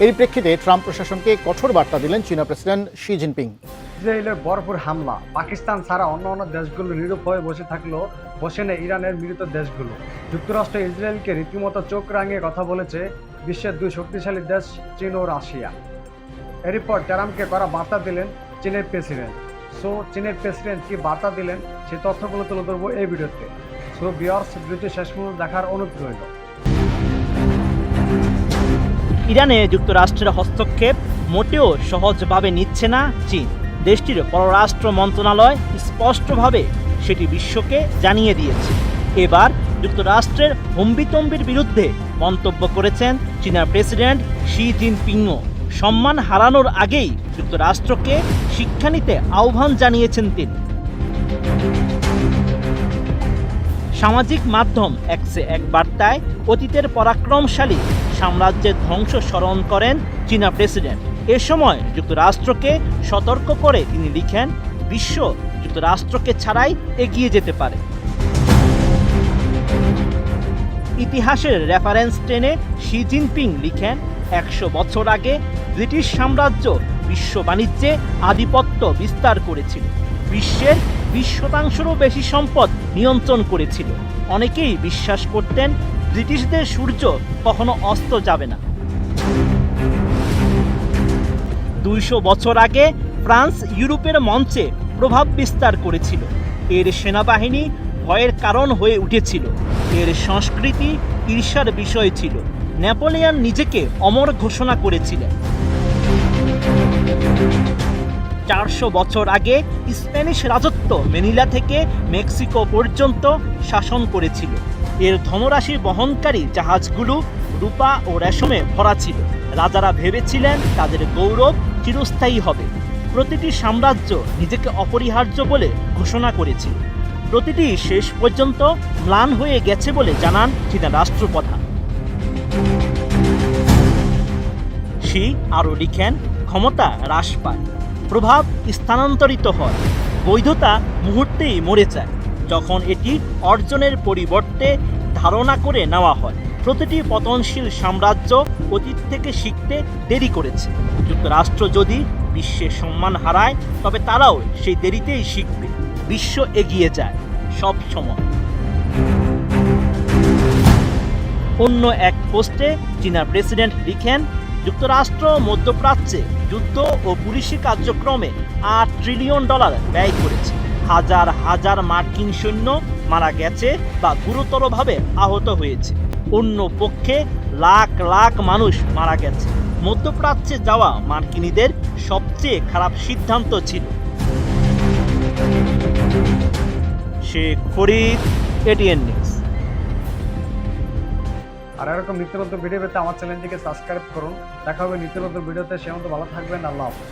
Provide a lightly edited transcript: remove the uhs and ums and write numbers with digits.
এরই প্রেক্ষিতে ট্রাম্প প্রশাসনকে কঠোর বার্তা দিলেন চীনা প্রেসিডেন্ট শি জিনপিং। ইসরায়েলের বরফুর হামলা, পাকিস্তান ছাড়া অন্য দেশগুলো নীরব হয়ে বসে থাকলেও বসে নেই ইরানের মিলিত দেশগুলো। যুক্তরাষ্ট্র ইসরায়েলকে রীতিমতো চোখ রাঙিয়ে কথা বলেছে বিশ্বের দুই শক্তিশালী দেশ চীন ও রাশিয়া। এরই পর ট্রাম্পকে করা বার্তা দিলেন চীনের প্রেসিডেন্ট। চীনের প্রেসিডেন্ট কি বার্তা দিলেন সেই তথ্যগুলো তুলে ধরবো এই ভিডিওতে। ভিউয়ার্স, ভিডিওটি শেষ পর্যন্ত দেখার অনুরোধ রইল। ইরানে যুক্তরাষ্ট্রের হস্তক্ষেপ মোটেও সহজভাবে নিচ্ছে না চীন। দেশটির পররাষ্ট্র মন্ত্রণালয় স্পষ্টভাবে সেটি বিশ্বকে জানিয়ে দিয়েছে। এবার যুক্তরাষ্ট্রের হম্বিতম্বির বিরুদ্ধে মন্তব্য করেছেন চীনা প্রেসিডেন্ট শি জিনপিংও। সম্মান হারানোর আগেই যুক্তরাষ্ট্রকে শিক্ষা নিতে আহ্বান জানিয়েছেন তিনি। সামাজিক মাধ্যম এক্সে এক বার্তায় অতীতের পরাক্রমশালী সাম্রাজ্যের ধ্বংস স্মরণ করেন চীনা প্রেসিডেন্ট। এ সময় যুক্তরাষ্ট্রকে সতর্ক করে তিনি লিখেন, বিশ্ব যুক্তরাষ্ট্রকে ছাড়াই এগিয়ে যেতে পারে। ইতিহাসের রেফারেন্স টেনে শি জিনপিং লিখেন, 100 বছর আগে ব্রিটিশ সাম্রাজ্য বিশ্ব বাণিজ্যে আধিপত্য বিস্তার করেছিল। বিশ্বের 20% বেশি সম্পদ নিয়ন্ত্রণ করেছিল। অনেকেই বিশ্বাস করতেন ব্রিটিশদের সূর্য কখনো অস্ত যাবে না। 200 বছর আগে ফ্রান্স ইউরোপের মঞ্চে প্রভাব বিস্তার করেছিল। এর সেনাবাহিনী ভয়ের কারণ হয়ে উঠেছিল। এর সংস্কৃতি ঈর্ষার বিষয় ছিল। নেপোলিয়ন নিজেকে অমর ঘোষণা করেছিলেন। 400 বছর আগে স্প্যানিশ রাজত্ব ম্যানিলা থেকে মেক্সিকো পর্যন্ত শাসন করেছিল। এর ধনরাশি বহনকারী জাহাজগুলো রূপা ও রেশমে ভরা ছিল। রাজারা ভেবেছিলেন তাদের গৌরব চিরস্থায়ী হবে। প্রতিটি সাম্রাজ্য নিজেকে অপরিহার্য বলে ঘোষণা করেছিল। প্রতিটি শেষ পর্যন্ত ম্লান হয়ে গেছে বলে জানান চীনা রাষ্ট্রপ্রধান। শি আরও লিখেন, ক্ষমতা হ্রাস পায়, প্রভাব স্থানান্তরিত হয়, বৈধতা মুহূর্তেই মরে যায় যখন এটি অর্জনের পরিবর্তে ধারণা করে নেওয়া হয়। প্রতিটি পতনশীল সাম্রাজ্য অতীত থেকে শিখতে দেরি করেছে। যুক্তরাষ্ট্র যদি বিশ্বে সম্মান হারায় তবে তারাও সেই দেরিতেই শিখবে। বিশ্ব এগিয়ে যায় সব সময়। অন্য এক পোস্টে চীনা প্রেসিডেন্ট লিখেন, যুক্তরাষ্ট্র মধ্যপ্রাচ্যে যুদ্ধ ও পুলিশি কার্যক্রমে $8 ট্রিলিয়ন ব্যয় করেছে। হাজার হাজার মার্কিন সৈন্য মারা গেছে বা গুরুতরভাবে আহত হয়েছে। অন্য পক্ষে লাখ লাখ মানুষ মারা গেছে। মধ্যপ্রাচ্যে যাওয়া মার্কিনীদের সবচেয়ে খারাপ সিদ্ধান্ত ছিল। Sheikh Farid, ATN news. আর এরকম নিত্যনতুন ভিডিও পেতে আমার চ্যানেলটিকে সাবস্ক্রাইব করুন। দেখা হবে নিত্যনতুন ভিডিওতে। সে মতো ভালো থাকবেন। আল্লাহ হাফেজ।